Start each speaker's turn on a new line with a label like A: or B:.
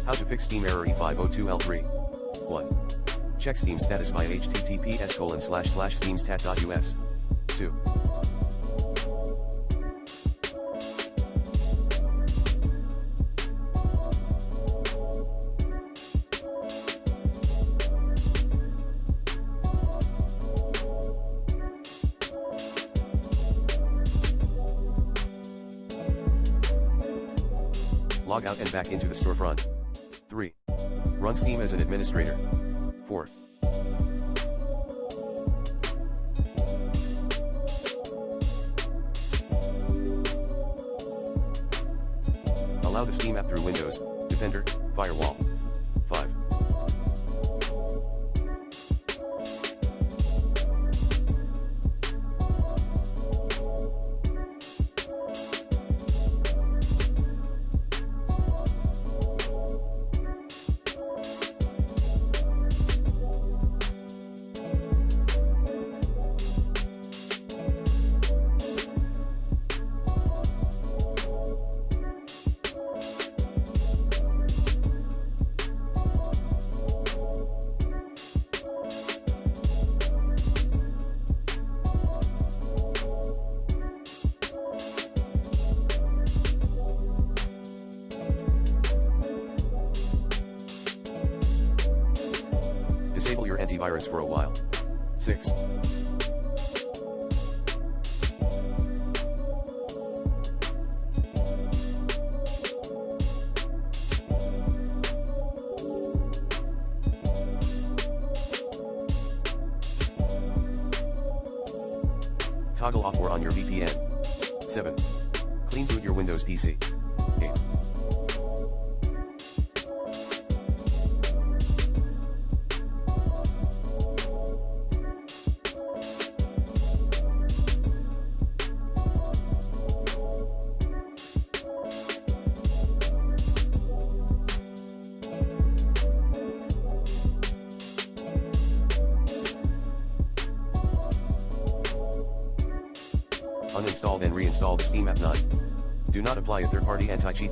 A: How to fix Steam error E502L3. 1. Check Steam status via https://steamstat.us. 2. Log out and back into the storefront. 3. Run Steam as an administrator. 4. Allow the Steam app through Windows, Defender, Firewall. 5. Disable your antivirus for a while. 6. Toggle off or on your VPN. 7. Clean boot your Windows PC. 8. Uninstall and reinstall the Steam app. 9. Do not apply a third-party anti-cheat.